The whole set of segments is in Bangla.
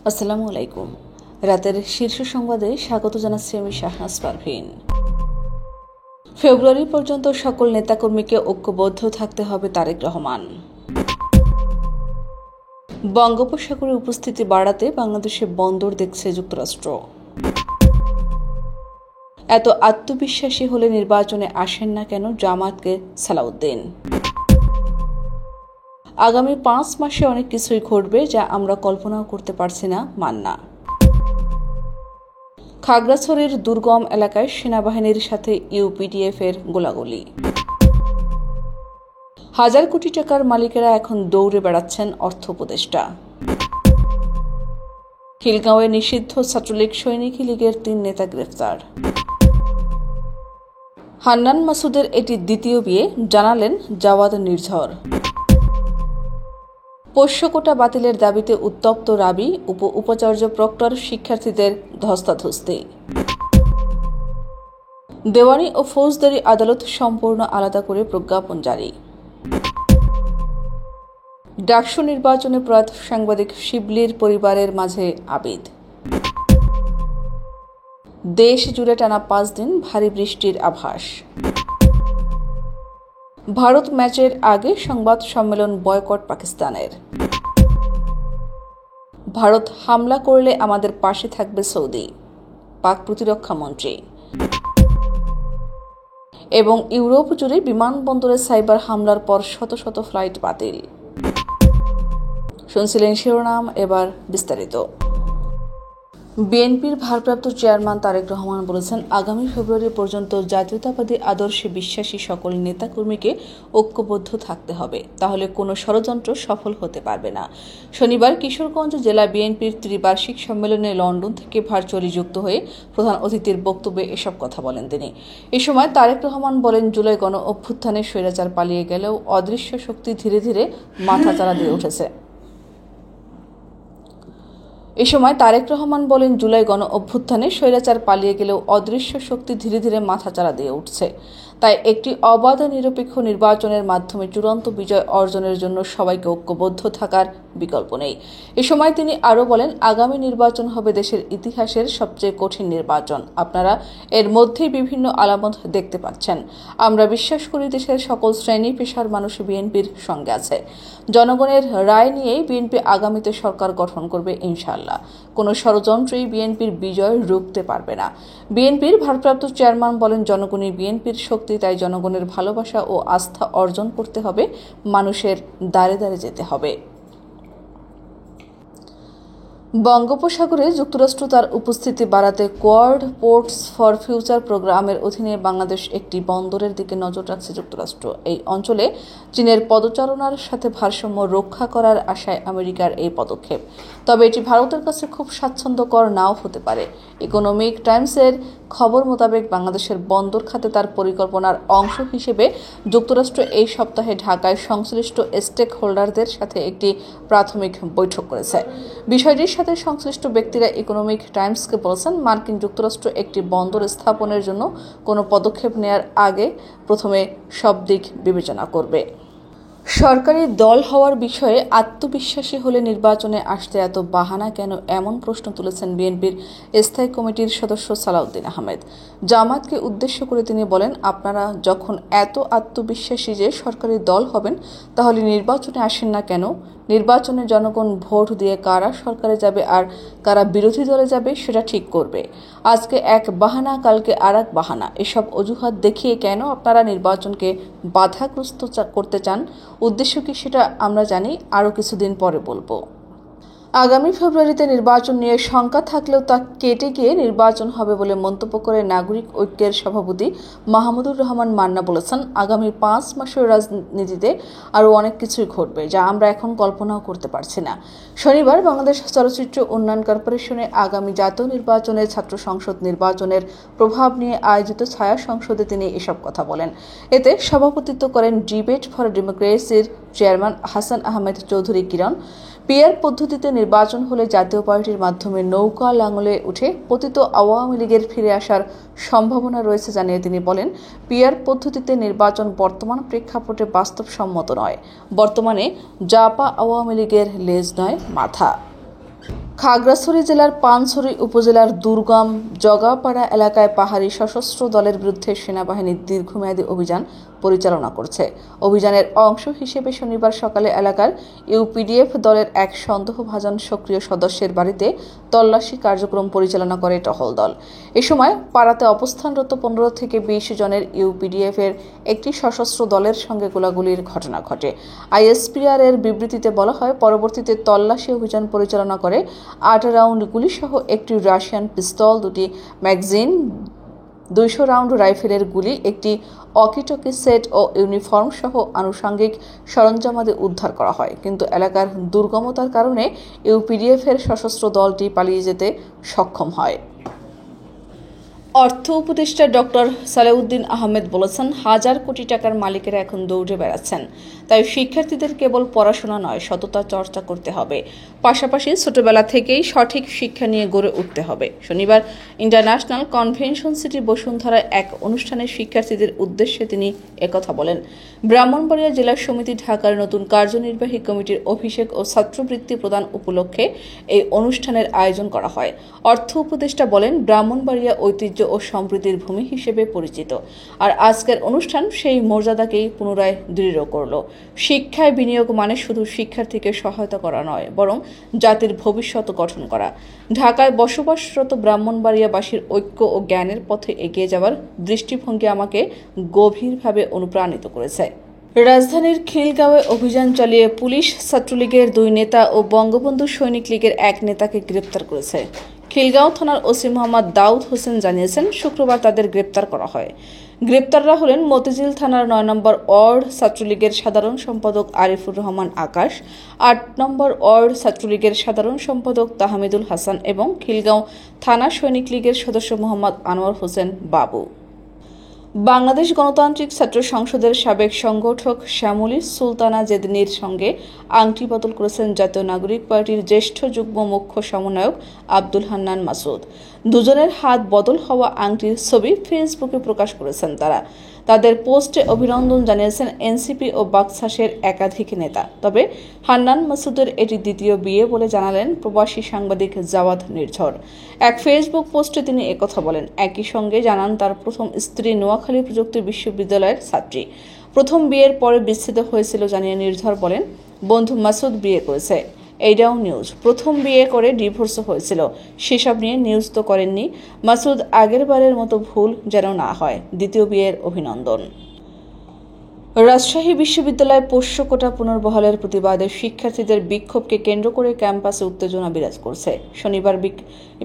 আসসালামু আলাইকুম। রাতের শীর্ষ সংবাদে স্বাগত জানাচ্ছি আমি শাহনাজ পারভীন। ফেব্রুয়ারি পর্যন্ত সকল নেতাকর্মীকে ঐক্যবদ্ধ থাকতে হবে, তারেক রহমান। বঙ্গোপসাগরে উপস্থিতি বাড়াতে বাংলাদেশে বন্দর দেখছে যুক্তরাষ্ট্র। এত আত্মবিশ্বাসী হলে নির্বাচনে আসেন না কেন জামায়াতকে সালাউদ্দিন। আগামী 5 মাসে অনেক কিছুই ঘটবে যা আমরা কল্পনাও করতে পারছি না, মান্না। খাগড়াছড়ির দুর্গম এলাকায় সেনাবাহিনীর সাথে ইউপিডিএফ-এর গোলাগুলি। হাজার কোটি টাকার মালিকেরা এখন দৌড়ে বেড়াচ্ছেন অর্থ উপদেষ্টা। খিলগাঁওয়ে নিষিদ্ধ ছাত্রলীগ সৈনিকী লীগের 3 নেতা গ্রেফতার। হান্নান মাসুদের এটি দ্বিতীয় বিয়ে, জানালেন জাওয়াদ নির্ঝর। পোষ্যকোটা বাতিলের দাবিতে উত্তপ্ত রাবি, উপাচার্য প্রক্টর শিক্ষার্থীদের ধস্তাধস্তি। দেওয়ানি ও ফৌজদারি আদালত সম্পূর্ণ আলাদা করে প্রজ্ঞাপন জারি। ডাকসু নির্বাচনে প্রয়াত সাংবাদিক শিবলির পরিবারের মাঝে আবিদ। দেশ জুড়ে টানা 5 দিন ভারী বৃষ্টির আভাস। ভারত ম্যাচের আগে সংবাদ সম্মেলন বয়কট পাকিস্তানের। ভারত হামলা করলে আমাদের পাশে থাকবে সৌদি, পাক প্রতিরক্ষা মন্ত্রী। এবং ইউরোপ জুড়ে বিমানবন্দরে সাইবার হামলার পর শত শত ফ্লাইট বাতিল। শুনছিলেন শিরোনাম, এবার বিস্তারিত। বিএনপির ভারপ্রাপ্ত চেয়ারম্যান তারেক রহমান বলেছেন, আগামী ফেব্রুয়ারি পর্যন্ত জাতীয়তাবাদী আদর্শে বিশ্বাসী সকল নেতাকর্মীকে ঐক্যবদ্ধ থাকতে হবে, তাহলে কোনো ষড়যন্ত্র সফল হতে পারবে না। শনিবার কিশোরগঞ্জ জেলা বিএনপির ত্রিবার্ষিক সম্মেলনে লন্ডন থেকে ভার্চুয়ালি যুক্ত হয়ে প্রধান অতিথির বক্তব্যে এসব কথা বলেন তিনি। এ সময় তারেক রহমান বলেন, জুলাই গণ অভ্যুত্থানে স্বৈরাচার পালিয়ে গেলেও অদৃশ্য শক্তি ধীরে ধীরে মাথাচাড়া দিয়ে উঠেছে। এ সময় তারেক রহমান বলেন, জুলাই গণ অভ্যুত্থানে স্বৈরাচার পালিয়ে গেলেও অদৃশ্য শক্তি ধীরে ধীরে মাথাচাড়া দিয়ে উঠছে। তাই একটি অবাধ নিরপেক্ষ নির্বাচনের মাধ্যমে চূড়ান্ত বিজয় অর্জনের জন্য সবাইকে ঐক্যবদ্ধ থাকার বিকল্প নেই। এ সময় তিনি আরও বলেন, আগামী নির্বাচন হবে দেশের ইতিহাসের সবচেয়ে কঠিন নির্বাচন। আপনারা এর মধ্যেই বিভিন্ন আলামত দেখতে পাচ্ছেন। আমরা বিশ্বাস করি দেশের সকল শ্রেণী পেশার মানুষ বিএনপির সঙ্গে আছে। জনগণের রায় নিয়েই বিএনপি আগামীতে সরকার গঠন করবে ইনশাআল্লাহ। কোনো ষড়যন্ত্রই বিএনপির বিজয় রুখতে পারবে না। বিএনপির ভারপ্রাপ্ত চেয়ারম্যান বলেন, জনগণই বিএনপির শক্তি, তাই জনগণের ভালোবাসা ও আস্থা অর্জন করতে হবে, মানুষের দ্বারে দ্বারে যেতে হবে। বঙ্গোপসাগরে যুক্তরাষ্ট্র তার উপস্থিতি বাড়াতে কোয়াড পোর্টস ফর ফিউচার প্রোগ্রামের অধীনে বাংলাদেশ একটি বন্দরের দিকে নজর রাখছে যুক্তরাষ্ট্র। এই অঞ্চলে চীনের পদচারণার সাথে ভারসাম্য রক্ষা করার আশায় আমেরিকার এই পদক্ষেপ। তবে এটি ভারতের কাছে খুব স্বাচ্ছন্দ্যকর নাও হতে পারে। ইকোনমিক টাইমসের খবর মোতাবেক বাংলাদেশের বন্দর খাতে তার পরিকল্পনার অংশ হিসেবে যুক্তরাষ্ট্র এই সপ্তাহে ঢাকায় সংশ্লিষ্ট স্টেক হোল্ডারদের সাথে একটি প্রাথমিক বৈঠক করেছে। বিষয়টির সাথে সংশ্লিষ্ট ব্যক্তিরা ইকোনমিক টাইমসকে বলেছেন, মার্কিন যুক্তরাষ্ট্র একটি বন্দর স্থাপনের জন্য কোনো পদক্ষেপ নেওয়ার আগে প্রথমে সব দিক বিবেচনা করবে। সরকারি দল হওয়ার বিষয়ে আত্মবিশ্বাসী হলে নির্বাচনে আসতে এত বাহানা কেন, এমন প্রশ্ন তুলেছেন বিএনপির স্থায়ী কমিটির সদস্য সালাউদ্দিন আহমেদ। জামায়াতকে উদ্দেশ্য করে তিনি বলেন, আপনারা যখন এত আত্মবিশ্বাসী যে সরকারি দল হবেন, তাহলে নির্বাচনে আসেন না কেন? নির্বাচনে জনগণ ভোট দিয়ে কারা সরকারে যাবে আর কারা বিরোধী দলে যাবে সেটা ঠিক করবে। আজকে এক বাহানা, কালকে আর এক বাহানা, এসব অজুহাত দেখিয়ে কেন আপনারা নির্বাচনকে বাধাগ্রস্ত করতে চান? উদ্দেশ্য কি সেটা আমরা জানি, আরও কিছুদিন পরে বলবো। আগামী ফেব্রুয়ারিতে নির্বাচন নিয়ে শঙ্কা থাকলেও তা কেটে গিয়ে নির্বাচন হবে বলে মন্তব্য করে নাগরিক ঐক্যের সভাপতি মাহমুদুর রহমান মান্না বলেছেন, আগামী 5 মাসের রাজনীতিতে আরও অনেক কিছুই ঘটবে যা আমরা এখন কল্পনাও করতে পারছি না। শনিবার বাংলাদেশ চলচ্চিত্র উন্নয়ন কর্পোরেশনে আগামী জাতীয় নির্বাচনে ছাত্র সংসদ নির্বাচনের প্রভাব নিয়ে আয়োজিত ছায়া সংসদে তিনি এসব কথা বলেন। এতে সভাপতিত্ব করেন ডিবেট ফর ডেমোক্রেসির চেয়ারম্যান হাসান আহমেদ চৌধুরী কিরণ। পিআর পদ্ধতিতে নির্বাচন হলে জাতীয় পার্টির মাধ্যমে নৌকা লাঙলে উঠে পতিত আওয়ামী লীগের ফিরে আসার সম্ভাবনা রয়েছে জানিয়ে তিনি বলেন, পিআর পদ্ধতিতে নির্বাচন বর্তমান প্রেক্ষাপটে বাস্তবসম্মত নয়। বর্তমানে জাপা আওয়ামী লীগের লেজ নয়, মাথা। খাগড়াছড়ি জেলার পানছড়ি উপজেলার দুর্গম জগাপাড়া এলাকায় পাহাড়ি সশস্ত্র দলের বিরুদ্ধে সেনাবাহিনী দীর্ঘমেয়াদী অভিযান পরিচালনা করছে। অভিযানের অংশ হিসেবে শনিবার সকালে এলাকার ইউপিডিএফ দলের এক সন্দেহভাজন সক্রিয় সদস্যের বাড়িতে তল্লাশি কার্যক্রম পরিচালনা করে টহল দল। এ সময় পাড়াতে অবস্থানরত 15 থেকে 20 জনের ইউপিডিএফ এর একটি সশস্ত্র দলের সঙ্গে গোলাগুলির ঘটনা ঘটে। আইএসপিআর এর বিবৃতিতে বলা হয়, পরবর্তীতে তল্লাশি অভিযান পরিচালনা করে 8 রাউন্ড গুলিসহ একটি রাশিয়ান পিস্তল, 2টি ম্যাগাজিন, 200 রাউন্ড রাইফেলের গুলি, একটি ওয়াকি-টকি সেট ও ইউনিফর্ম সহ আনুষঙ্গিক সরঞ্জামাদি উদ্ধার করা হয়। কিন্তু এলাকার দুর্গমতার কারণে ইউপিডিএফ এর সশস্ত্র দলটি পালিয়ে যেতে সক্ষম হয়। অর্থ উপদেষ্টা ডক্টর সালেউদ্দিন আহমেদ বলেছেন, হাজার কোটি টাকার মালিকেরা এখন দৌড়ে বেড়াচ্ছেন। তাই শিক্ষার্থীদের কেবল পড়াশোনা নয়, সততা চর্চা করতে হবে। পাশাপাশি ছোটবেলা থেকেই সঠিক শিক্ষা নিয়ে গড়ে উঠতে হবে। শনিবার ইন্টারন্যাশনাল কনভেনশন সিটি বসুন্ধরায় এক অনুষ্ঠানে শিক্ষার্থীদের উদ্দেশ্যে তিনি একথা বলেন। ব্রাহ্মণবাড়িয়া জেলা সমিতি ঢাকার নতুন কার্যনির্বাহী কমিটির অভিষেক ও ছাত্রবৃত্তি প্রদান উপলক্ষে এই অনুষ্ঠানের আয়োজন করা হয়। অর্থ উপদেষ্টা বলেন, ব্রাহ্মণবাড়িয়া ঐতিহ্য ও সম্প্রীতির ভূমি হিসেবে পরিচিত, আর আজকের অনুষ্ঠান সেই মর্যাদাকেই পুনরায় দৃঢ় করল। শিক্ষায় বিনিয়োগ মানে শুধু শিক্ষার্থীকে সহায়তা করা নয়, বরং জাতির ভবিষ্যৎ গঠন করা। ঢাকায় বসবাসরত ব্রাহ্মণবাড়িয়াবাসীর ঐক্য ও জ্ঞানের পথে এগিয়ে যাওয়ার দৃষ্টিভঙ্গি আমাকে গভীরভাবে অনুপ্রাণিত করেছে। রাজধানীর খিলগাঁওয়ে অভিযান চালিয়ে পুলিশ ছাত্রলীগের 2 নেতা ও বঙ্গবন্ধু সৈনিক লীগের 1 নেতাকে গ্রেপ্তার করেছে। খিলগাঁও থানার ওসি মোহাম্মদ দাউদ হোসেন জানিয়েছেন, শুক্রবার তাদের গ্রেপ্তার করা হয়। গ্রেপ্তাররা হলেন মতিঝিল থানার 9 নম্বর ওয়ার্ড ছাত্রলীগের সাধারণ সম্পাদক আরিফুর রহমান আকাশ, 8 নম্বর ওয়ার্ড ছাত্রলীগের সাধারণ সম্পাদক তাহমিদুল হাসান এবং খিলগাঁও থানা সৈনিক লীগের সদস্য মোহাম্মদ আনোয়ার হোসেন বাবু। বাংলাদেশ গণতান্ত্রিক ছাত্র সংসদের সাবেক সংগঠক শ্যামলী সুলতানা জেদনির সঙ্গে আংটি বদল করেছেন জাতীয় নাগরিক পার্টির জ্যেষ্ঠ যুগ্ম মুখ্য সমন্বয়ক আব্দুল হান্নান মাসুদ। দুজনের হাত বদল হওয়া আংটির ছবি ফেসবুকে প্রকাশ করেছেন তারা। তাদের পোস্টে অভিনন্দন জানিয়েছেন এনসিপি ও বাকশাসের একাধিক নেতা। তবে হান্নান মাসুদের এটি দ্বিতীয় বিয়ে বলে জানালেন প্রবাসী সাংবাদিক জাওয়াদ নির্ঝর। এক ফেসবুক পোস্টে তিনি একথা বলেন। একই সঙ্গে জানান তার প্রথম স্ত্রী নোয়াখালী প্রযুক্তি বিশ্ববিদ্যালয়ের ছাত্রী। প্রথম বিয়ের পরে বিচ্ছেদ হয়েছিল জানিয়ে নির্ঝর বলেন, বন্ধু মাসুদ বিয়ে করেছে, এইটাও নিউজ। প্রথম বিয়ে করে ডিভোর্স হয়েছিল, সেসব নিয়ে নিউজ তো করেননি। মাসুদ আগের বারের মতো ভুল যেন না হয়। দ্বিতীয় বিয়ের অভিনন্দন। রাজশাহী বিশ্ববিদ্যালয়ে পোষ্য কোটা পুনর্বহালের প্রতিবাদে শিক্ষার্থীদের বিক্ষোভকে কেন্দ্র করে ক্যাম্পাসে উত্তেজনা বিরাজ করছে। শনিবার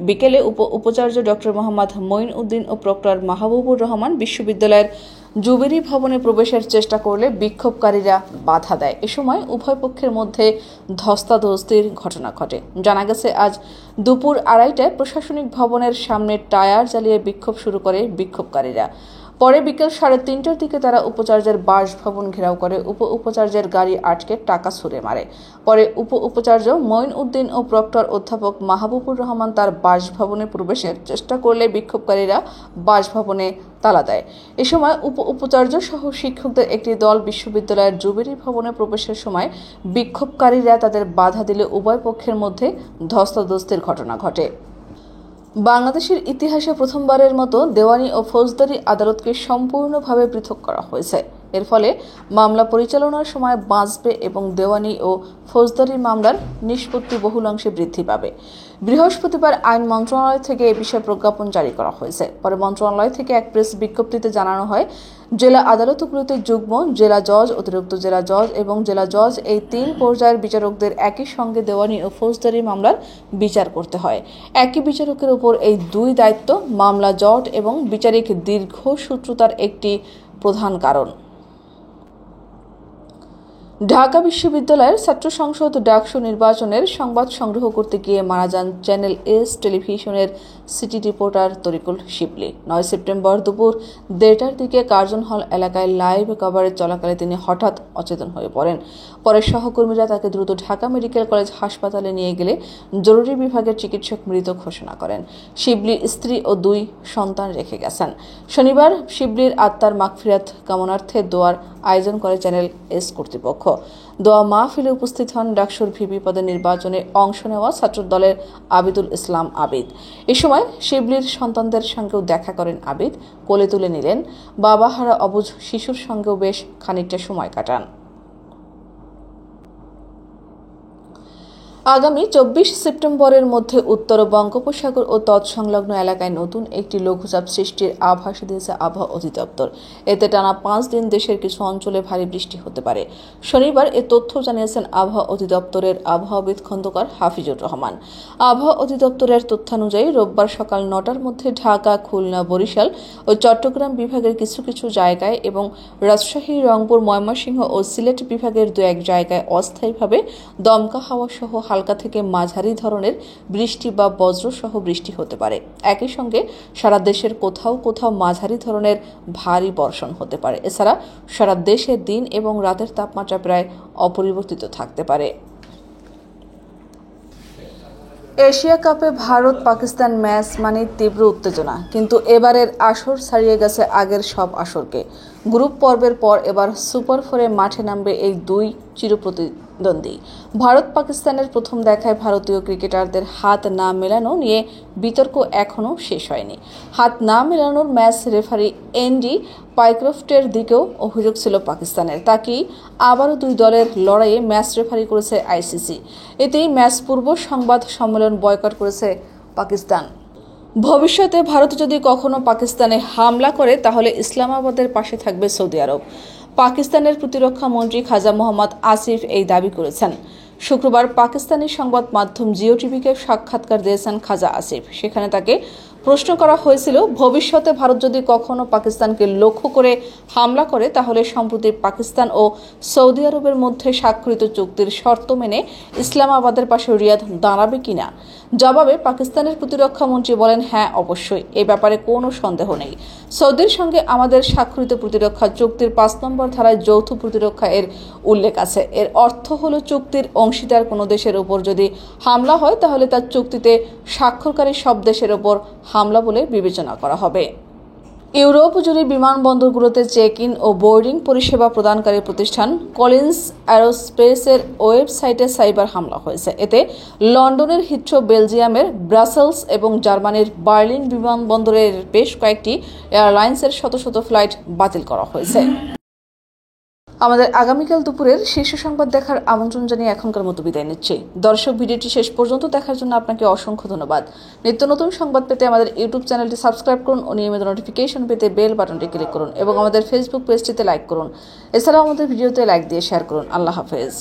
বিকেলে উপাচার্য ডক্টর মোহাম্মদ মঈন উদ্দিন ও প্রক্টর মাহবুবুর রহমান বিশ্ববিদ্যালয়ের জুবিলি ভবনে প্রবেশের চেষ্টা করলে বিক্ষোভকারীরা বাধা দেয়। এ সময় উভয় পক্ষের মধ্যে ধস্তাধস্তির ঘটনা ঘটে। জানা গেছে, আজ দুপুর 2:30টায় প্রশাসনিক ভবনের সামনে টায়ার জ্বালিয়ে বিক্ষোভ শুরু করে বিক্ষোভকারীরা। পরে বিকেল 3:30টার দিকে তারা উপাচার্যের বাসভবন ঘেরাও করে উপাচার্যের গাড়ি আটকে টাকা ছুড়ে মারে। পরে উপাচার্য মঈন উদ্দিন ও প্রক্টর অধ্যাপক মাহবুবুর রহমান তার বাসভবনে প্রবেশের চেষ্টা করলে বিক্ষোভকারীরা বাসভবনে তালা দেয়। এ সময় উপাচার্য সহ শিক্ষকদের একটি দল বিশ্ববিদ্যালয়ের জুবিলি ভবনে প্রবেশের সময় বিক্ষোভকারীরা তাদের বাধা দিলে উভয় পক্ষের মধ্যে ধস্তাধস্তির ঘটনা ঘটে। বাংলাদেশের ইতিহাসে প্রথমবারের মতো দেওয়ানি ও ফৌজদারি আদালতকে সম্পূর্ণভাবে পৃথক করা হয়েছে। এর ফলে মামলা পরিচালনার সময় বাঁচবে এবং দেওয়ানি ও ফৌজদারি মামলার নিষ্পত্তি বহুলাংশে বৃদ্ধি পাবে। বৃহস্পতিবার আইন মন্ত্রণালয় থেকে এ বিষয়ে প্রজ্ঞাপন জারি করা হয়েছে। পরে মন্ত্রণালয় থেকে এক প্রেস বিজ্ঞপ্তিতে জানানো হয়, জেলা আদালতগুলোতে যুগ্ম জেলা জজ, অতিরিক্ত জেলা জজ এবং জেলা জজ এই 3 পর্যায়ের বিচারকদের একই সঙ্গে দেওয়ানি ও ফৌজদারি মামলার বিচার করতে হয়। একই বিচারকের উপর এই 2 দায়িত্ব মামলা জট এবং বিচারিক দীর্ঘসূত্রতার একটি প্রধান কারণ। ঢাকা বিশ্ববিদ্যালয়ের ছাত্র সংসদ ডাকসু নির্বাচনের সংবাদ সংগ্রহ করতে গিয়ে মারা যান চ্যানেল এস টেলিভিশনের সিটি রিপোর্টার তরিকুল শিবলি। 9 সেপ্টেম্বর দুপুর 1:30টার দিকে কার্জন হল এলাকায় লাইভ কভারেজ চলাকালে তিনি হঠাৎ অচেতন হয়ে পড়েন। পরে সহকর্মীরা তাকে দ্রুত ঢাকা মেডিকেল কলেজ হাসপাতালে নিয়ে গেলে জরুরি বিভাগের চিকিৎসক মৃত ঘোষণা করেন। শিবলির স্ত্রী ও 2 সন্তান রেখে গেছেন। শনিবার শিবলির আত্মার মাগফিরাত কামনার্থে দোয়ার আয়োজন করে চ্যানেল এস কর্তৃপক্ষ। কর্তৃপক্ষ। দোয়া মাহফিলে উপস্থিত হন ডাকসুর ভিপি পদে নির্বাচনে অংশ নেওয়া ছাত্রদলের আবিদুল ইসলাম আবিদ। এ সময় শিবলির সন্তানদের সঙ্গেও দেখা করেন আবিদ, কোলে তুলে নিলেন। বাবাহারা অবুঝ শিশুর সঙ্গেও বেশ খানিকটা সময় কাটান। আগামী 24 সেপ্টেম্বরের মধ্যে উত্তর বঙ্গোপসাগর ও তৎসংলগ্ন এলাকায় নতুন একটি লঘুচাপ সৃষ্টির আভাস দিয়েছে আবহাওয়া অধিদপ্তর। এতে টানা 5 দিন দেশের কিছু অঞ্চলে ভারী বৃষ্টি হতে পারে। শনিবার এ তথ্য জানিয়েছেন আবহাওয়া অধিদপ্তরের আবহাওয়াবিদ খন্দকার হাফিজুর রহমান। আবহাওয়া অধিদপ্তরের তথ্যানুযায়ী রোববার সকাল 9টার মধ্যে ঢাকা, খুলনা, বরিশাল ও চট্টগ্রাম বিভাগের কিছু কিছু জায়গায় এবং রাজশাহী, রংপুর, ময়মনসিংহ ও সিলেট বিভাগের 2-1 জায়গায় অস্থায়ীভাবে দমকা হাওয়া সহ হালকা থেকে মাঝারি ধরনের বৃষ্টি বা বজ্রসহ বৃষ্টি হতে পারে। একই সঙ্গে সারা দেশের কোথাও কোথাও মাঝারি ধরনের ভারী বর্ষণ হতে পারে। এছাড়া সারা দেশে দিন এবং রাতের তাপমাত্রা প্রায় অপরিবর্তিত থাকতে পারে। এশিয়া কাপে ভারত পাকিস্তান ম্যাচ মানে তীব্র উত্তেজনা, কিন্তু এবারের আসর ছাড়িয়ে গেছে আগের সব আসরকে। গ্রুপ পর্বের পর এবার সুপার 4-এ মাঠে নামবে এই দুই চিরপ্রতিদ্বন্দ্বী। ভারত পাকিস্তানের প্রথম দেখায় ভারতীয় ক্রিকেটারদের হাত না মেলানো নিয়ে বিতর্ক এখনও শেষ হয়নি। হাত না মেলানোর ম্যাচ রেফারি এন্ডি পাইক্রফটের দিকেও অভিযোগ ছিল পাকিস্তানের। তাকেই আবারও দুই দলের লড়াইয়ে ম্যাচ রেফারি করেছে আইসিসি। এতেই ম্যাচ পূর্ব সংবাদ সম্মেলন বয়কট করেছে পাকিস্তান। ভবিষ্যতে ভারত যদি কখনো পাকিস্তানে হামলা করে তাহলে ইসলামাবাদের পাশে থাকবে সৌদি আরব। পাকিস্তানের প্রতিরক্ষা মন্ত্রী খাজা মোহাম্মদ আসিফ এই দাবি করেছেন। শুক্রবার পাকিস্তানি সংবাদ মাধ্যম জিও টিভিকে সাক্ষাৎকার দিয়েছেন খাজা আসিফ। সেখানে তাকে প্রশ্ন করা হয়েছিল, ভবিষ্যতে ভারত যদি কখনো পাকিস্তানকে লক্ষ্য করে হামলা করে তাহলে সম্প্রতি পাকিস্তান ও সৌদি আরবের মধ্যে স্বাক্ষরিত চুক্তির শর্ত মেনে ইসলামাবাদের পাশে রিয়াদ দাঁড়াবে কিনা। জবাবে পাকিস্তানের প্রতিরক্ষা মন্ত্রী বলেন, হ্যাঁ অবশ্যই, এ ব্যাপারে কোনো সন্দেহ নেই। সৌদির সঙ্গে আমাদের স্বাক্ষরিত প্রতিরক্ষা চুক্তির 5 নম্বর ধারায় যৌথ প্রতিরক্ষা এর উল্লেখ আছে। এর অর্থ হলো চুক্তির অংশীদার কোনো দেশের উপর যদি হামলা হয় তাহলে তার চুক্তিতে স্বাক্ষরকারী সব দেশের উপর হামলা বলে বিবেচনা করা হবে। ইউরোপ জুড়ে বিমানবন্দরগুলোতে চেক ইন ও বোর্ডিং পরিষেবা প্রদানকারী প্রতিষ্ঠান কলিন্স অ্যারোস্পেসের ওয়েবসাইটে সাইবার হামলা হয়েছে। এতে লন্ডনের হিথ্রো, বেলজিয়ামের ব্রাসেলস এবং জার্মানির বার্লিন বিমানবন্দরের বেশ কয়েকটি এয়ারলাইন্সের শত শত ফ্লাইট বাতিল করা হয়েছে। আমাদের আগামীকাল দুপুরের শীর্ষ সংবাদ দেখার আমন্ত্রণ জানিয়ে এখনকার মতো বিদায় নিচ্ছি। দর্শক, ভিডিওটি শেষ পর্যন্ত দেখার জন্য আপনাকে অসংখ্য ধন্যবাদ। নিত্য নতুন সংবাদ পেতে আমাদের ইউটিউব চ্যানেলটি সাবস্ক্রাইব করুন ও নিয়মিত নোটিফিকেশন পেতে বেল বাটনটি ক্লিক করুন এবং আমাদের ফেসবুক পেজটিতে লাইক করুন। এছাড়াও আমাদের ভিডিওতে লাইক দিয়ে শেয়ার করুন। আল্লাহ হাফেজ।